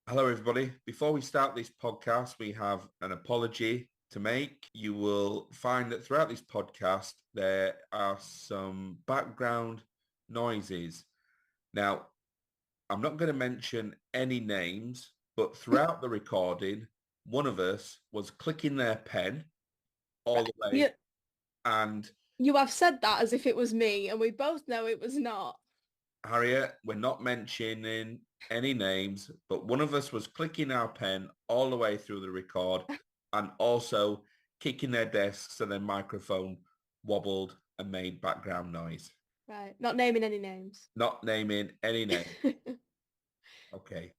Hello, everybody. Before we start this podcast, we have an apology to make. You will find that throughout this podcast, there are some background noises. Now, I'm not going to mention any names, but throughout the recording, one of us was clicking their pen all Right. the way. You And you have said that as if it was me, and we both know it was not. Harriet, we're not mentioning any names, but one of us was clicking our pen all the way through the record and also kicking their desks so their microphone wobbled and made background noise. Right. Not naming any names. Not naming any name. Okay.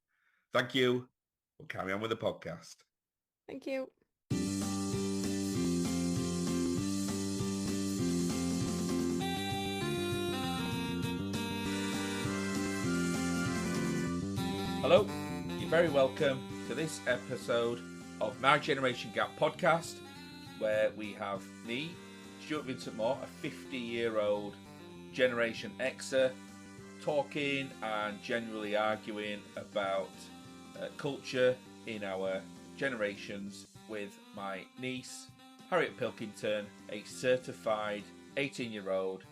Thank you. We'll carry on with the podcast. Thank you. Hello, you're very welcome to this episode of My Generation Gap podcast, where we have me, Stuart Vincent Moore, a 50-year-old Generation Xer, talking and generally arguing about culture in our generations with my niece, Harriet Pilkington, a certified 18-year-old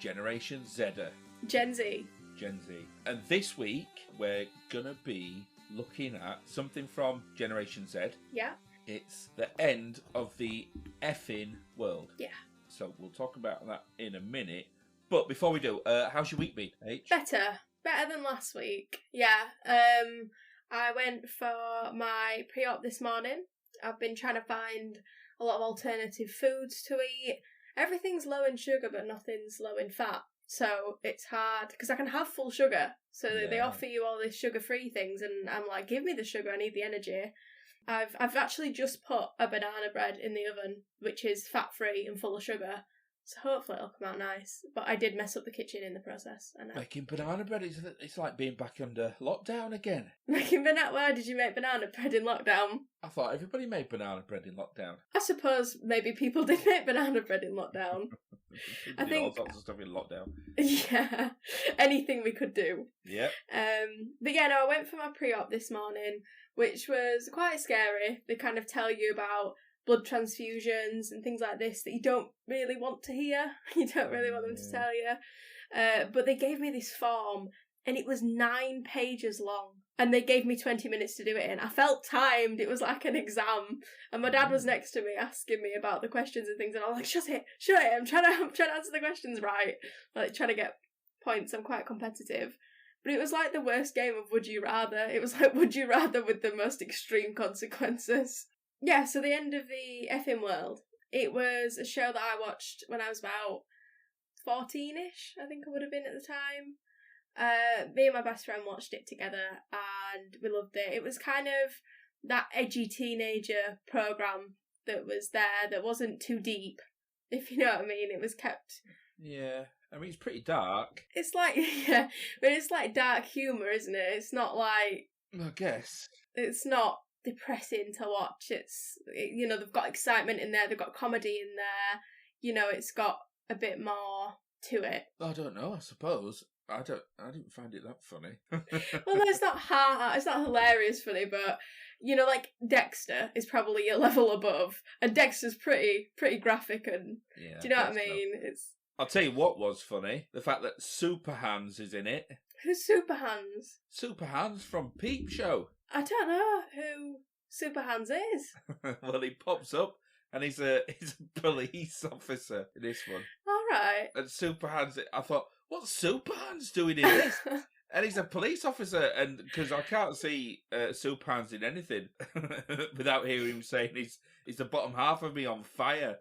Generation Zer. Gen Z. Gen Z. And this week, we're going to be looking at something from Generation Z. Yeah. It's the end of the effing world. Yeah. So we'll talk about that in a minute. But before we do, how's your week been, H? Better than last week. Yeah. I went for my pre-op this morning. I've been trying to find a lot of alternative foods to eat. Everything's low in sugar, but nothing's low in fat. So it's hard because I can have full sugar. So they offer you all these sugar-free things, and I'm like, give me the sugar. I need the energy. I've actually just put a banana bread in the oven, which is fat-free and full of sugar. So hopefully it'll come out nice. But I did mess up the kitchen in the process. Making banana bread, it's like being back under lockdown again. Making banana... Why did you make banana bread in lockdown? I thought everybody made banana bread in lockdown. I suppose maybe people did make banana bread in lockdown. I think all sorts of stuff in lockdown. Yeah, anything we could do. Yeah. But yeah, no, I went for my pre-op this morning, which was quite scary. They kind of tell you about blood transfusions and things like this that you don't really want to hear. You don't really want them to tell you. But they gave me this form, and it was 9 pages long. And they gave me 20 minutes to do it in. I felt timed. It was like an exam. And my dad was next to me asking me about the questions and things. And I was like, shut it. I'm trying to answer the questions right. Like, trying to get points. I'm quite competitive. But it was like the worst game of Would You Rather. It was like Would You Rather with the most extreme consequences. Yeah, so the end of the Effing World. It was a show that I watched when I was about 14-ish, I think I would have been at the time. Me and my best friend watched it together and we loved it. It was kind of that edgy teenager programme that was there that wasn't too deep, if you know what I mean. It was kept... Yeah, I mean, it's pretty dark. It's like, yeah, but it's like dark humour, isn't it? It's not like... I guess. It's not depressing to watch. They've got excitement in there, they've got comedy in there, it's got a bit more to it. I don't know, I suppose. I didn't find it that funny. Well, it's not hilarious funny, but like Dexter is probably a level above, and Dexter's pretty graphic, and yeah, do you know what I mean? It's... I'll tell you what was funny: the fact that Super Hans is in it. Who's Super Hans? Super Hans from Peep Show. I don't know who Super Hans is. Well, he pops up. And he's a police officer in this one. All right. And Super Hans, I thought, what's Super Hans doing in this? And he's a police officer, and because I can't see Super Hans in anything without hearing him saying he's the bottom half of me on fire.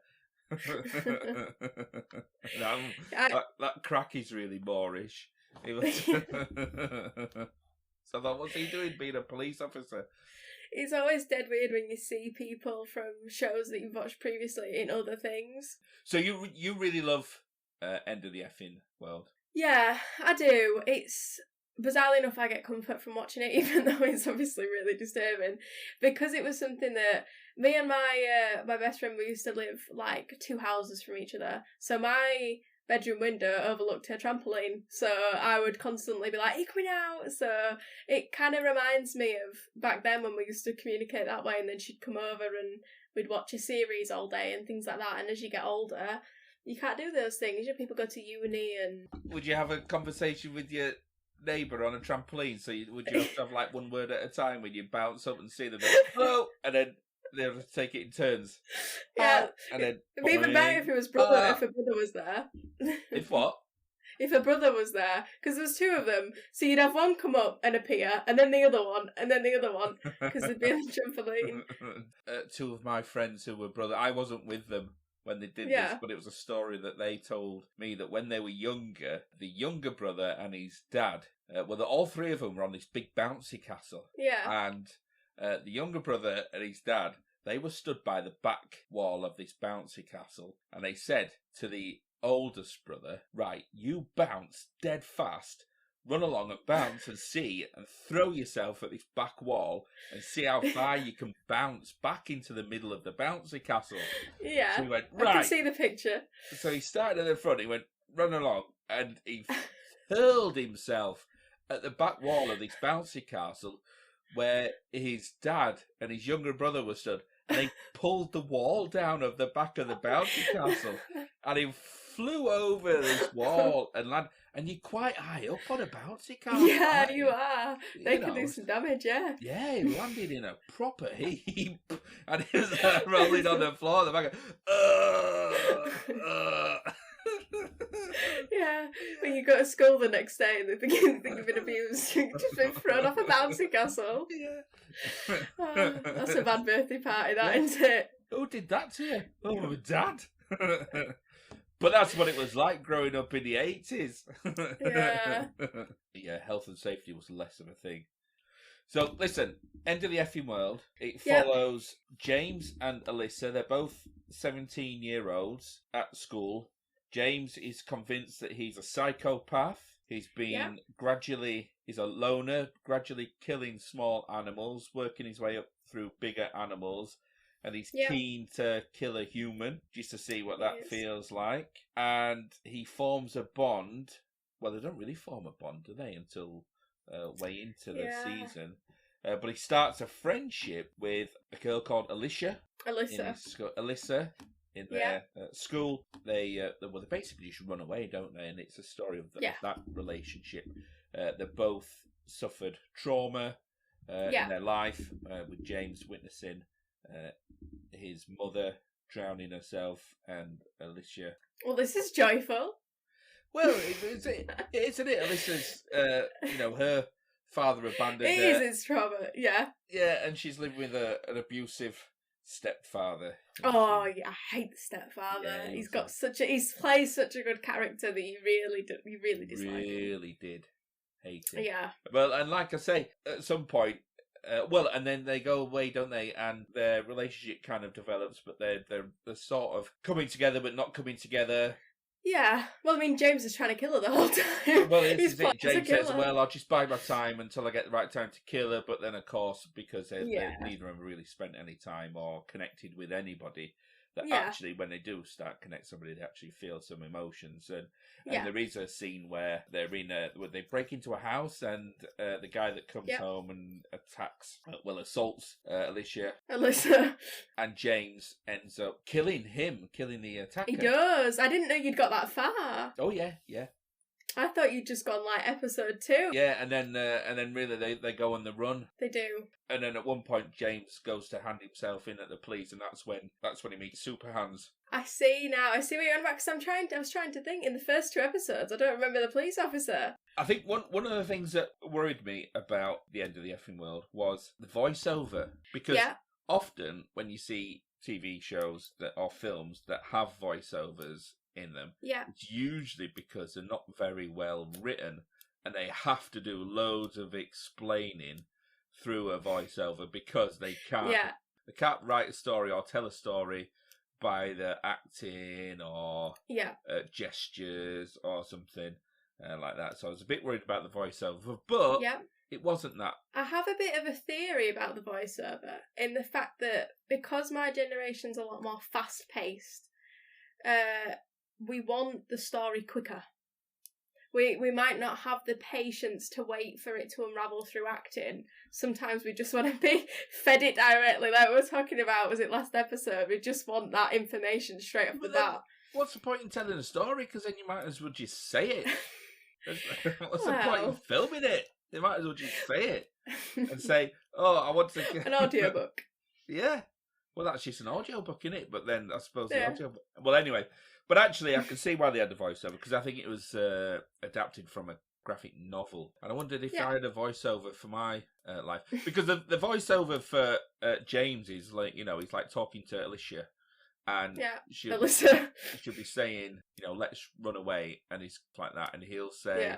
That crack is really Moorish. So I thought, what's he doing being a police officer? It's always dead weird when you see people from shows that you've watched previously in other things. So you really love End of the Effing World? Yeah, I do. It's bizarrely enough I get comfort from watching it, even though it's obviously really disturbing, because it was something that me and my best friend, we used to live like 2 houses from each other. So my bedroom window overlooked her trampoline, so I would constantly be like, "Are you coming out?" So it kind of reminds me of back then when we used to communicate that way, and then she'd come over and we'd watch a series all day and things like that. And as you get older, you can't do those things. People go to uni and... Would you have a conversation with your neighbour on a trampoline? So would you have to have like one word at a time when you bounce up and see them, hello, and then they'll just take it in turns? Yeah. And then It'd be even better if it was brother, if a brother was there. If what? If a brother was there, because there's two of them, so you'd have one come up and appear, and then the other one, and then the other one, because they'd be on the trampoline. Two of my friends who were brothers, I wasn't with them when they did this, but it was a story that they told me that when they were younger, the younger brother and his dad, all three of them were on this big bouncy castle. Yeah. And the younger brother and his dad, they were stood by the back wall of this bouncy castle, and they said to the oldest brother, right, you bounce dead fast, run along and bounce and see, and throw yourself at this back wall and see how far you can bounce back into the middle of the bouncy castle. Yeah, so he went, right. I can see the picture. So he started at the front, he went, run along, and he hurled himself at the back wall of this bouncy castle where his dad and his younger brother were stood, and they pulled the wall down of the back of the bouncy castle, and he flew over this wall and landed. And you're quite high up on a bouncy castle. Yeah, you are. They can do some damage, yeah. Yeah, he landed in a proper heap, and he was rolling on the floor. The back, yeah, when you go to school the next day and they think you've been abused, you've just been thrown off a bouncy castle. Yeah. Oh, that's a bad birthday party, that, isn't it? Who did that to you? Oh, my dad. But that's what it was like growing up in the 80s. Yeah. Yeah, health and safety was less of a thing. So, listen, End of the Effing World. It follows James and Alyssa. They're both 17-year-olds at school. James is convinced that he's a psychopath. He's been he's a loner, gradually killing small animals, working his way up through bigger animals. And he's keen to kill a human, just to see what that feels like. And he forms a bond. Well, they don't really form a bond, do they, until way into the season. But he starts a friendship with a girl called Alyssa. Alyssa. In their school. They basically just run away, don't they? And it's a story of that relationship. They both suffered trauma in their life, with James witnessing his mother drowning herself and Alyssa. Well, this is joyful. Well, isn't it? Alyssa's, her father abandoned her. It is his trauma, yeah. Yeah, and she's living with an abusive stepfather. Oh, yeah, I hate the stepfather. Yeah, he's plays such a good character that you really dislike him. Really did hate him. Yeah. Well, and like I say, at some point, and then they go away, don't they? And their relationship kind of develops, but they're sort of coming together, but not coming together. Yeah. Well, I mean, James is trying to kill her the whole time. Well, James says, well, I'll just bide my time until I get the right time to kill her. But then, of course, because neither of them really spent any time or connected with anybody, that actually, when they do start connect somebody, they actually feel some emotions. And there is a scene where they break into a house, and the guy that comes home and assaults Alyssa. And James ends up killing the attacker. He does. I didn't know you'd got that far. Oh, yeah. I thought you'd just gone like episode 2. Yeah, and then really they go on the run. They do. And then at one point James goes to hand himself in at the police, and that's when he meets Super Hans. I see now. I see what you're on about, because I was trying to think in the first 2 episodes. I don't remember the police officer. I think one of the things that worried me about the End of the Effing World was the voiceover, because often when you see TV shows or films that have voiceovers in them, it's usually because they're not very well written, and they have to do loads of explaining through a voiceover, because they can't write a story or tell a story by the acting or gestures or something like that. So I was a bit worried about the voiceover, but it wasn't that. I have a bit of a theory about the voiceover, in the fact that because my generation's a lot more fast-paced, we want the story quicker. We might not have the patience to wait for it to unravel through acting. Sometimes we just want to be fed it directly, like we were talking about, was it last episode? We just want that information straight off the bat. What's the point in telling a story? Because then you might as well just say it. What's the point in filming it? You might as well just say it and say, "Oh, I want to." An audiobook. Yeah. Well, that's just an audiobook, isn't it? But then I suppose the audiobook. Well, anyway. But actually, I can see why they had the voiceover, because I think it was adapted from a graphic novel. And I wondered if I had a voiceover for my life. Because the voiceover for James is like, he's like talking to Alicia. And she'll be saying, let's run away. And he's like that. And he'll say,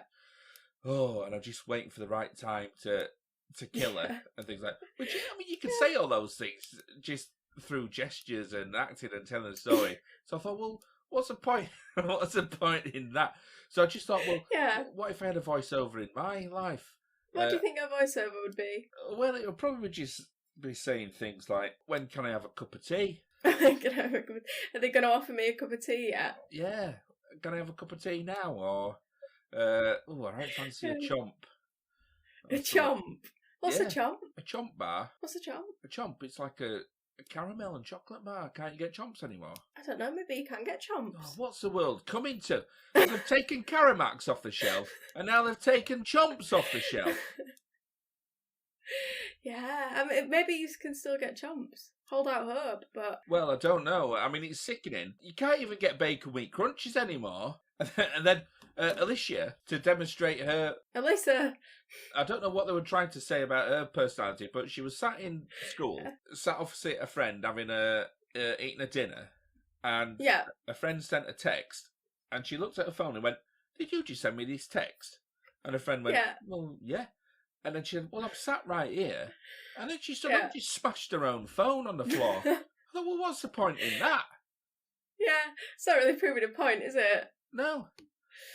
oh, and I'm just waiting for the right time to kill her. And things like that. Which, you can say all those things just through gestures and acting and telling a story. So I thought, well, what's the point? What's the point in that? So I just thought, well, what if I had a voiceover in my life? What do you think a voiceover would be? Well, it would probably just be saying things like, when can I have a cup of tea? Are they going to offer me a cup of tea yet? Yeah. Can I have a cup of tea now? Or, I don't fancy a chomp. A chomp? What's a chomp? A chomp bar. What's a chomp? A chomp, it's like a caramel and chocolate bar. Can't you get chomps anymore? I don't know, maybe you can get chomps. Oh, what's the world coming to? They've taken Caramacs off the shelf, and now they've taken chomps off the shelf. Yeah, maybe you can still get chomps. Hold out hope, but... Well, I don't know. I mean, it's sickening. You can't even get bacon wheat crunches anymore. And then Alicia, to demonstrate her... Alyssa! I don't know what they were trying to say about her personality, but she was sat in school, sat opposite a friend having eating a dinner, and a friend sent a text, and she looked at her phone and went, "Did you just send me this text?" And her friend went, "Well, yeah." And then she said, "Well, I'm sat right here." And then she just smashed her own phone on the floor. I thought, well, what's the point in that? Yeah, it's not really proving a point, is it? No.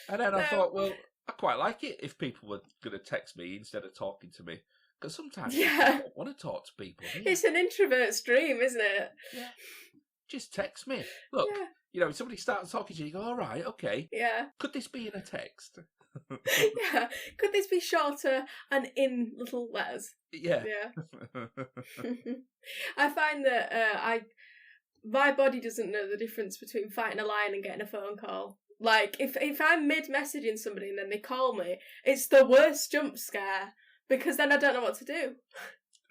And then I thought, well, I quite like it if people were going to text me instead of talking to me. Because sometimes you don't want to talk to people. It's an introvert's dream, isn't it? Yeah. Just text me. Look, if somebody starts talking to you, you go, all right, okay. Yeah. Could this be in a text? Yeah. Could this be shorter and in little letters? Yeah. Yeah. I find that my body doesn't know the difference between fighting a lion and getting a phone call. Like, if I'm mid-messaging somebody and then they call me, it's the worst jump scare, because then I don't know what to do.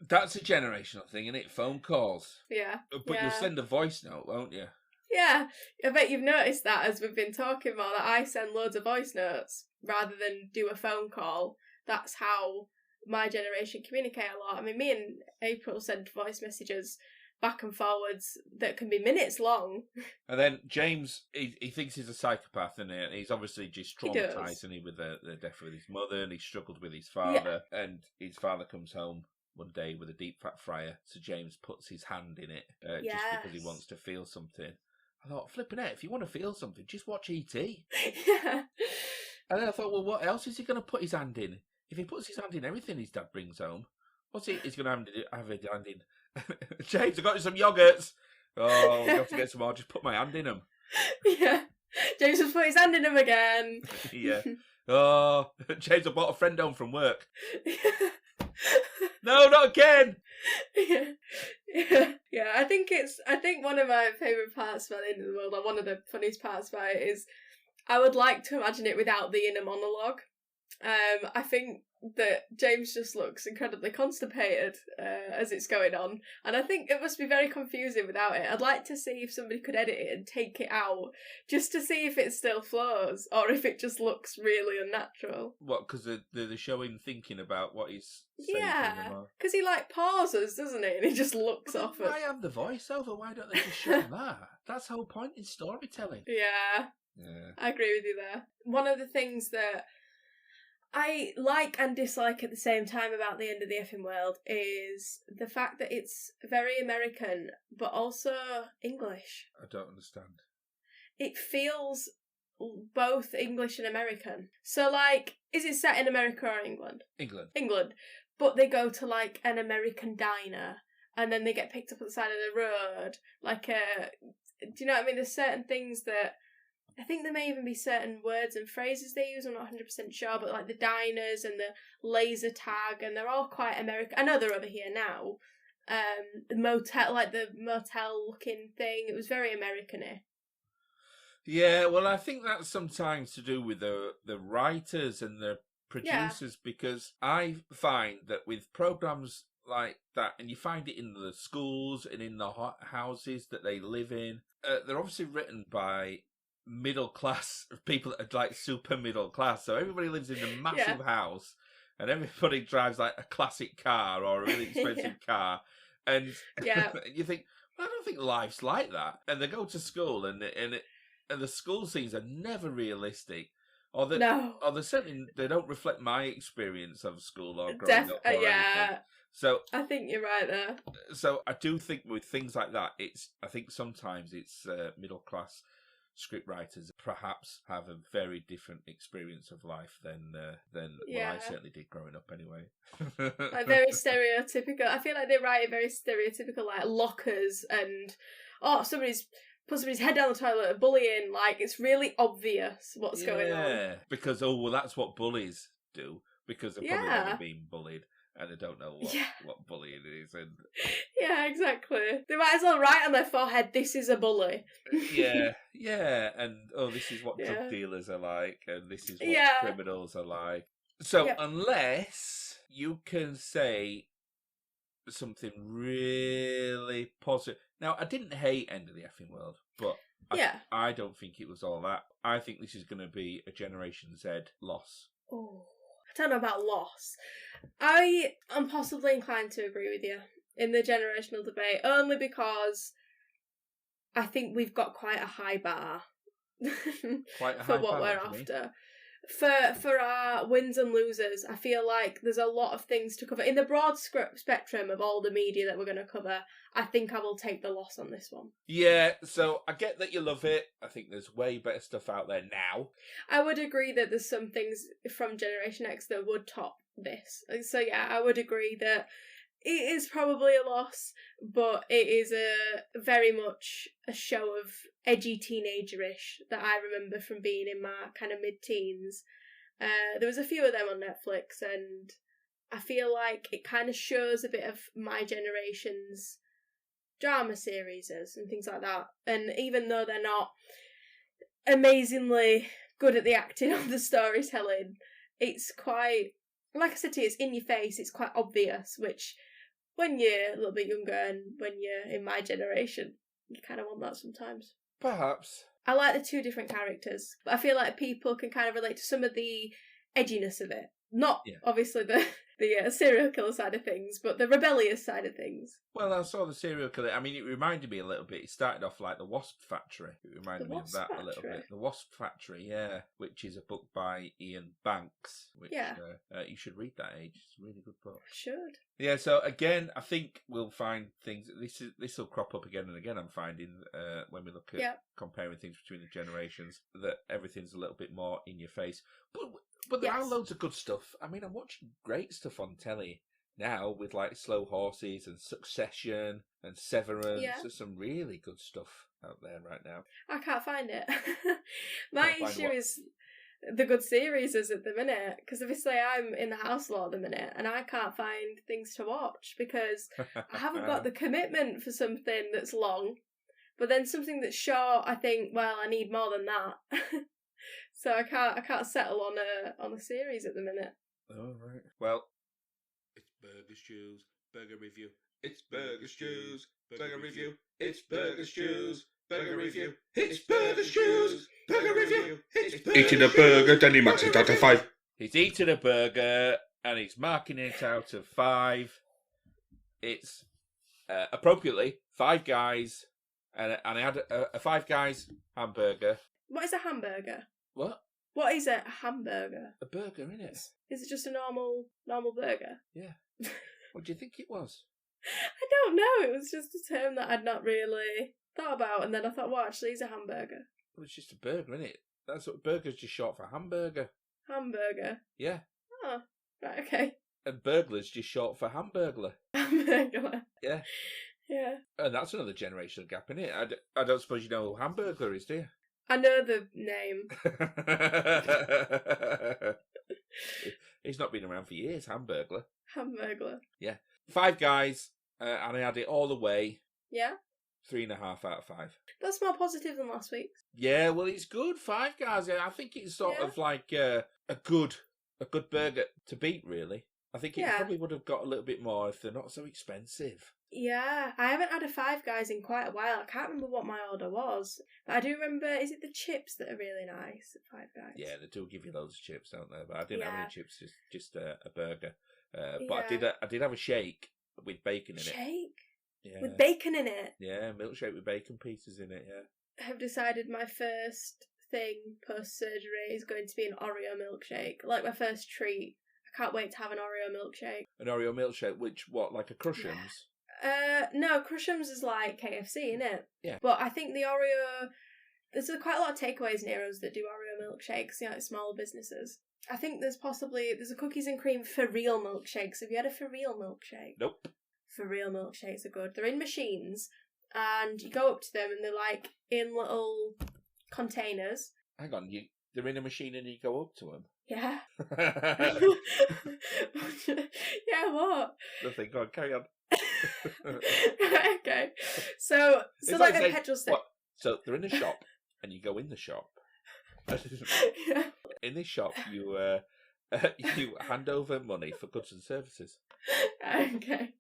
That's a generational thing, isn't it? Phone calls. Yeah. But you'll send a voice note, won't you? Yeah. I bet you've noticed that as we've been talking more, that I send loads of voice notes rather than do a phone call. That's how my generation communicate a lot. I mean, me and April send voice messages back and forwards that can be minutes long. And then James, he thinks he's a psychopath, and he's obviously just traumatised, isn't he, with the death of his mother, and he struggled with his father, and his father comes home one day with a deep fat fryer, so James puts his hand in it just because he wants to feel something. I thought, flipping it, if you want to feel something, just watch E.T. Yeah. And then I thought, well, what else is he going to put his hand in? If he puts his hand in everything his dad brings home, what's he's going to have his hand in? James, I got you some yogurts. Oh, you have to get some more. Just put my hand in them. Yeah. James has put his hand in them again. Yeah. Oh, James, I brought a friend home from work. No, not again. Yeah. I think one of my favourite parts about the end of the world, or one of the funniest parts about it, is I would like to imagine it without the inner monologue. I think that James just looks incredibly constipated as it's going on, and I think it must be very confusing without it. I'd like to see if somebody could edit it and take it out, just to see if it still flows, or if it just looks really unnatural. What, because they're showing thinking about what he's saying? Yeah, because he pauses, doesn't he? And he just looks off it. Why have the voiceover? Why don't they just show that? That's the whole point in storytelling. Yeah, I agree with you there. One of the things that I like and dislike at the same time about the end of the Effing World is the fact that it's very American, but also English. I don't understand. It feels both English and American. So, is it set in America or England? England. But they go to, an American diner, and then they get picked up at the side of the road. Do you know what I mean? There's certain things that I think there may even be certain words and phrases they use, I'm not 100% sure, but like the diners and the laser tag, and they're all quite American. I know they're over here now. The motel, like the motel looking thing, it was very American-y. Yeah, well, I think that's sometimes to do with the writers and the producers, because I find that with programs like that, and you find it in the schools and in the houses that they live in, they're obviously written by middle class people that are like super middle class. So everybody lives in a massive house, and everybody drives like a classic car or a really expensive car, and you think, well, I don't think life's like that. And they go to school, and the school scenes are never realistic, or they certainly they don't reflect my experience of school or growing up or anything. So I think you're right there. So I do think with things like that, I think sometimes it's middle class scriptwriters perhaps have a very different experience of life than what I certainly did growing up anyway. Like very stereotypical. I feel like they write it very stereotypical, like lockers and somebody's put somebody's head down the toilet, bullying. Like it's really obvious what's going on. Yeah, because that's what bullies do, because they've probably never been bullied. And they don't know what bullying is. And yeah, exactly. They might as well write on their forehead, "This is a bully." yeah. And, this is what drug dealers are like, and this is what criminals are like. So unless you can say something really positive. Now, I didn't hate End of the Effing World, but I don't think it was all that. I think this is going to be a Generation Z loss. Oh. I don't know about loss. I am possibly inclined to agree with you in the generational debate, only because I think we've got quite a high bar for what we're after. For our wins and losers, I feel like there's a lot of things to cover. In the broad spectrum of all the media that we're going to cover, I think I will take the loss on this one. Yeah, so I get that you love it. I think there's way better stuff out there now. I would agree that there's some things from Generation X that would top this. So yeah, I would agree that it is probably a loss, but it is a very much a show of edgy teenager-ish that I remember from being in my kind of mid-teens. There was a few of them on Netflix, and I feel like it kind of shows a bit of my generation's drama series and things like that. And even though they're not amazingly good at the acting or the storytelling, it's quite, like I said to you, it's in your face, it's quite obvious, which when you're a little bit younger and when you're in my generation, you kind of want that sometimes. Perhaps. I like the two different characters, but I feel like people can kind of relate to some of the edginess of it. Not obviously the serial killer side of things, but the rebellious side of things. Well, I saw the serial killer. I mean, it reminded me a little bit. It started off like The Wasp Factory. It reminded me of that a little bit. The Wasp Factory, which is a book by Ian Banks, which you should read that, Age. It's a really good book. I should. Yeah, so again, I think we'll find things. This will crop up again and again. I'm finding when we look at comparing things between the generations, that everything's a little bit more in your face. But there are loads of good stuff. I mean, I'm watching great stuff on telly now with like Slow Horses and Succession and Severance. There's some really good stuff out there right now. I can't find it. My issue is the good series is at the minute, because obviously I'm in the house a lot at the minute and I can't find things to watch because I haven't got the commitment for something that's long, but then something that's short, I think, well, I need more than that. So I can't settle on a series at the minute. Oh, right. Well, it's Burger Stews, Burger Review. It's Burger Stews, Burger Review. It's Burger Stews, Burger Review. It's Burger Stews, Burger Review. It's eating a burger, then he marks it out of 5. He's eating a burger and he's marking it out of 5. It's appropriately 5 Guys, and I had a 5 Guys hamburger. What is a hamburger? What? What is a hamburger? A burger, innit? Is it just a normal burger? Yeah. What do you think it was? I don't know. It was just a term that I'd not really thought about, and then I thought, well, actually, it's a hamburger. Well, it's just a burger, innit? That's what burger's just short for hamburger. Hamburger? Yeah. Oh, right, okay. And burglar's just short for hamburglar. Hamburglar. Yeah. Yeah. And that's another generational gap, innit? I don't suppose you know who hamburglar is, do you? I know the name. He's not been around for years, Hamburglar. Hamburglar. Yeah. Five Guys, and I had it all the way. Yeah? 3.5 out of 5. That's more positive than last week's. Yeah, well, it's good. Five Guys. I think it's sort of like a good burger to beat, really. I think it probably would have got a little bit more if they're not so expensive. Yeah, I haven't had a Five Guys in quite a while. I can't remember what my order was. But I do remember, is it the chips that are really nice at Five Guys? Yeah, they do give you loads of chips, don't they? But I didn't have any chips, just a burger. But I did have a shake with bacon in it. Shake? Yeah. With bacon in it? Yeah, milkshake with bacon pieces in it, yeah. I have decided my first thing post-surgery is going to be an Oreo milkshake. Like my first treat. I can't wait to have an Oreo milkshake. An Oreo milkshake, like a Crush'ems? No, Crush'ems is like KFC, innit? Yeah. But I think the Oreo... There's quite a lot of takeaways near us that do Oreo milkshakes, like smaller businesses. I think there's a cookies and cream for real milkshakes. Have you had a for real milkshake? Nope. For real milkshakes are good. They're in machines, and you go up to them, and they're like in little containers. Hang on, they're in a machine and you go up to them? Yeah. Yeah, what? Nothing, go on, carry on. Okay. So like a petrol station. So they're in a shop, and you go in the shop. Yeah. In this shop, you hand over money for goods and services. Okay.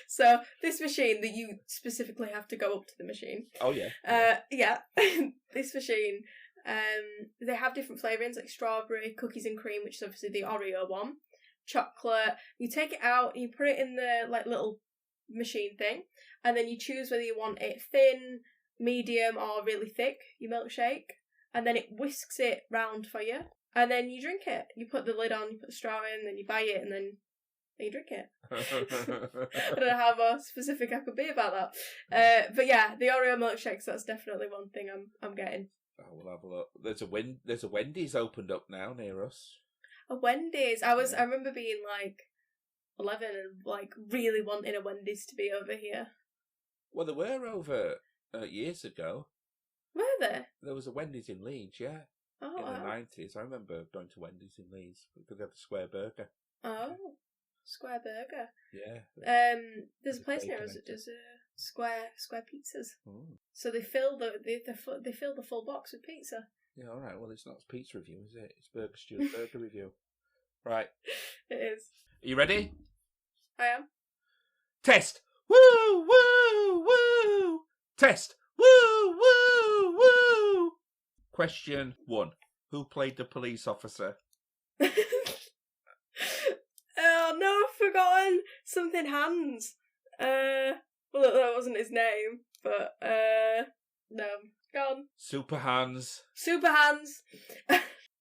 So this machine that you specifically have to go up to the machine. Oh yeah. Yeah. This machine. They have different flavourings like strawberry, cookies and cream, which is obviously the Oreo one. Chocolate. You take it out, you put it in the like little machine thing, and then you choose whether you want it thin, medium, or really thick. Your milkshake, and then it whisks it round for you, and then you drink it. You put the lid on, you put the straw in, then you buy it, and then you drink it. I don't know how more specific I could be about that. But yeah, the Oreo milkshakes, that's definitely one thing I'm getting. Oh, we'll have a look. There's a Wendy's opened up now near us. A Wendy's. I remember being like 11 and like really wanting a Wendy's to be over here. Well, there were over years ago. Were there? There was a Wendy's in Leeds, yeah. Oh, in the 90s. I remember going to Wendy's in Leeds because they had the square burger. Oh, square burger. Yeah. There's a place near us that does square pizzas. Mm. So they fill the full box with pizza. Yeah, all right. Well, it's not pizza review, is it? It's Burger Stuart's burger review. Right. It is. Are you ready? I am. Test. Woo, woo, woo. Test. Woo, woo, woo. Question 1. Who played the police officer? Oh no, I've forgotten something Hans. Well, that wasn't his name, but no, gone. Super Hans. Super Hans.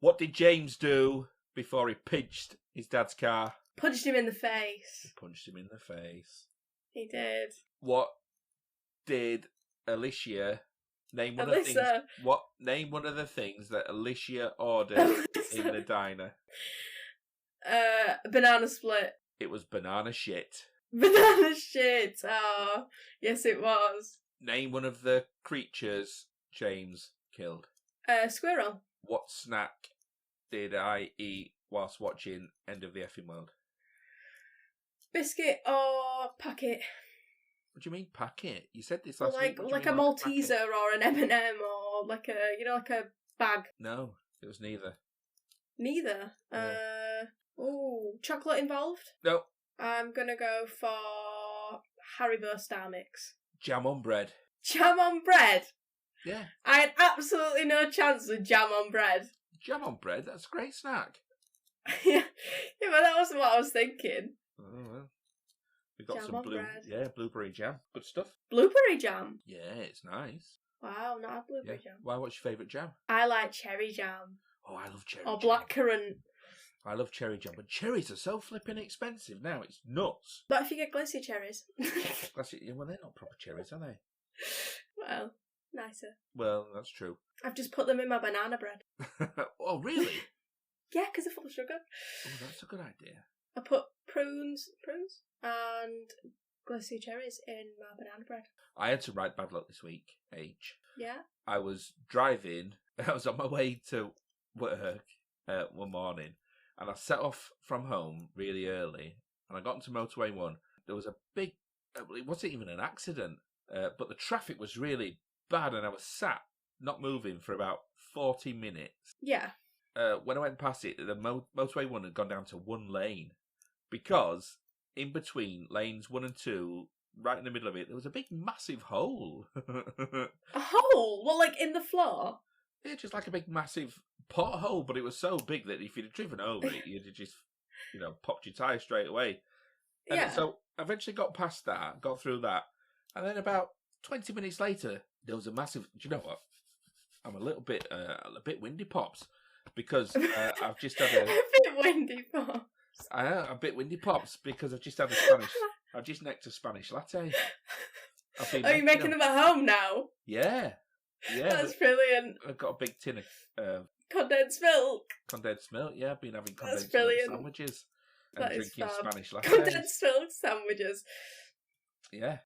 What did James do before he pinched his dad's car? Punched him in the face. He punched him in the face. He did. What did Alicia name one Alyssa. of the things? What name one of the things that Alicia ordered in the diner? Banana split. It was banana shit. Banana shit. Oh, yes, it was. Name one of the creatures James killed. Squirrel. What snack did I eat whilst watching End of the Effing World? Biscuit or packet. What do you mean packet? You said this last like week. like a Malteser or an M&M or like a bag. No, it was neither. Neither. Yeah. Oh, chocolate involved? No. I'm gonna go for Haribo Star Mix. Jam on bread. Jam on bread? Yeah. I had absolutely no chance with jam on bread. Jam on bread? That's a great snack. Yeah, but that wasn't what I was thinking. Oh, well. We've got Jam some on bread. blueberry jam. Good stuff. Blueberry jam? Yeah, it's nice. Wow, not a blueberry jam. Why? What's your favourite jam? I like cherry jam. Oh, I love cherry or jam. blackcurrant. I love cherry jam, but cherries are so flipping expensive now. It's nuts. But if you get glassy cherries. Well, they're not proper cherries, are they? Well, nicer. Well, that's true. I've just put them in my banana bread. Oh, really? Yeah, because they're full of sugar. Oh, that's a good idea. I put prunes and Glacé cherries in my banana bread. I had some right bad luck this week, H. Yeah? I was driving, I was on my way to work one morning, and I set off from home really early, and I got into motorway 1. There was a big, it wasn't even an accident, but the traffic was really bad, and I was sat, not moving, for about 40 minutes. Yeah. When I went past it, the motorway 1 had gone down to 1 lane, because in between lanes 1 and 2, right in the middle of it, there was a big, massive hole. A hole? Well, like in the floor? Yeah, just like a big, massive pothole, but it was so big that if you'd have driven over it, you'd have just, popped your tyre straight away. And Yeah. so I eventually got past that, got through that, and then about 20 minutes later, there was a massive... Do you know what? I'm a bit windy, Pops, because I've just had a bit windy, Pops. A bit windy, Pops, because I've just had a Spanish... I've just necked a Spanish latte. Are you making them at home now? Yeah. That's brilliant. I've got a big tin of condensed milk. Condensed milk, yeah. I've been having condensed milk sandwiches and that drinking Spanish latte. Condensed milk sandwiches. Yeah.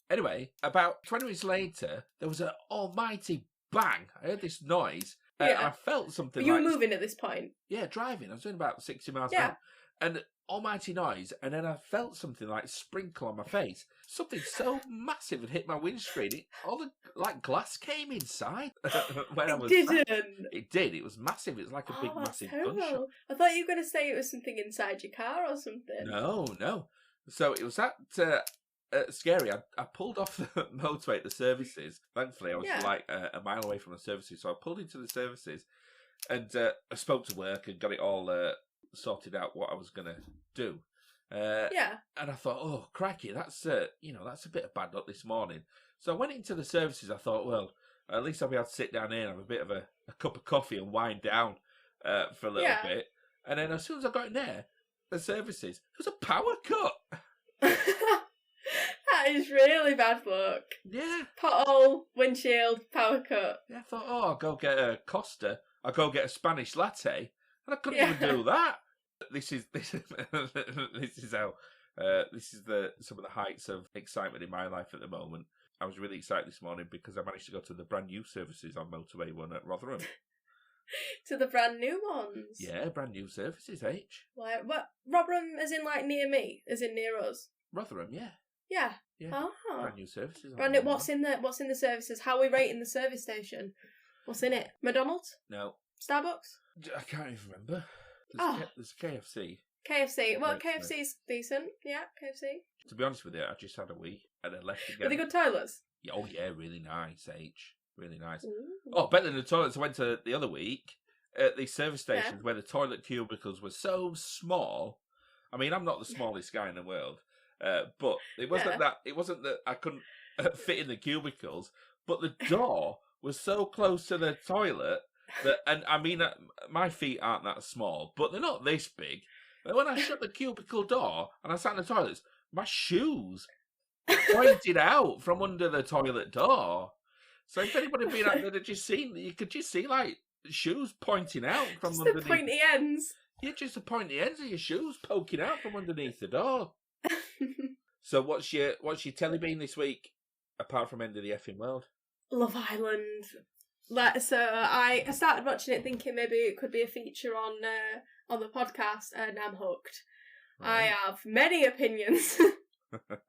Anyway, about 20 minutes later, there was an almighty bang. I heard this noise. And I felt something. You were moving at this point? Yeah, driving. I was doing about 60 miles an hour. And almighty noise, and then I felt something like sprinkle on my face. Something so massive had hit my windscreen. All the glass came inside when I was. Didn't. It did. It was massive. It was like a big, massive gunshot. I thought you were going to say it was something inside your car or something. No. So it was that scary. I pulled off the motorway at the services. Thankfully, I was like a mile away from the services, so I pulled into the services, and I spoke to work and got it all. Sorted out what I was going to do. And I thought, oh, crikey, that's a bit of bad luck this morning. So I went into the services. I thought, well, at least I'll be able to sit down here and have a bit of a cup of coffee and wind down for a little bit. And then as soon as I got in there, the services, there was a power cut. That is really bad luck. Yeah. Pothole, windshield, power cut. Yeah, I thought, I'll go get a Costa. I'll go get a Spanish latte. And I couldn't even do that. This is how some of the heights of excitement in my life at the moment. I was really excited this morning because I managed to go to the brand new services on motorway 1 at Rotherham. To the brand new ones? Yeah, brand new services, H. What? Rotherham as in like near me? As in near us? Rotherham, yeah. Yeah. Oh. Brand new services. Brand new. What's in the services? How are we rating the service station? What's in it? McDonald's? No. Starbucks? I can't even remember. There's KFC. KFC. Well, KFC's decent. Yeah, KFC. To be honest with you, I just had a wee and then left again. Were they good toilets? Yeah, oh yeah, really nice, H. Really nice. Ooh. Oh, better than the toilets I went to the other week at these service stations where the toilet cubicles were so small. I mean, I'm not the smallest guy in the world, but it wasn't that I couldn't fit in the cubicles, but the door was so close to the toilet that, and I mean, my feet aren't that small, but they're not this big. But when I shut the cubicle door and I sat in the toilets, my shoes pointed out from under the toilet door. So if anybody had been out there, you could just see like shoes pointing out from just underneath. The pointy ends. Yeah, just the pointy ends of your shoes poking out from underneath the door. So what's your telly been this week, apart from End of the Effing World? Love Island. So I started watching it thinking maybe it could be a feature on the podcast, and I'm hooked. Right. I have many opinions. Well,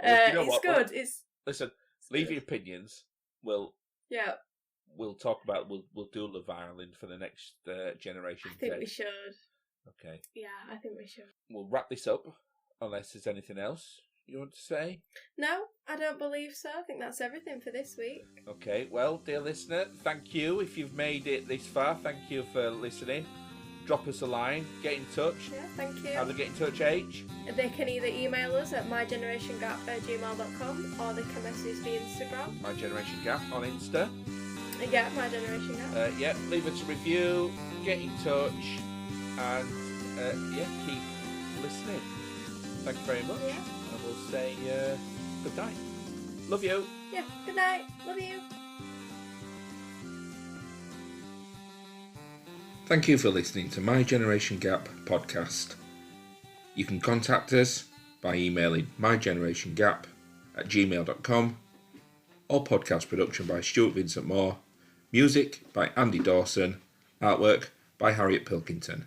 it's good. Listen, leave your opinions. We'll talk about. We'll do Love Island for the next generation. I think we should. Okay. Yeah, I think we should. We'll wrap this up, unless there's anything else you want to say? No, I don't believe so. I think that's everything for this week. Okay, well, dear listener, thank you if you've made it this far. Thank you for listening. Drop us a line, get in touch. Yeah, thank you. How do they get in touch, H? They can either email us at mygenerationgap@gmail.com or they can message the Instagram. My Generation Gap on Insta. Yeah, My Generation Gap. Yeah, leave us a review, get in touch, and keep listening. Thank you very much. Yeah. And we'll say good night. Love you. Yeah, good night. Love you. Thank you for listening to My Generation Gap podcast. You can contact us by emailing mygenerationgap@gmail.com, or podcast production by Stuart Vincent Moore, music by Andy Dawson, artwork by Harriet Pilkington.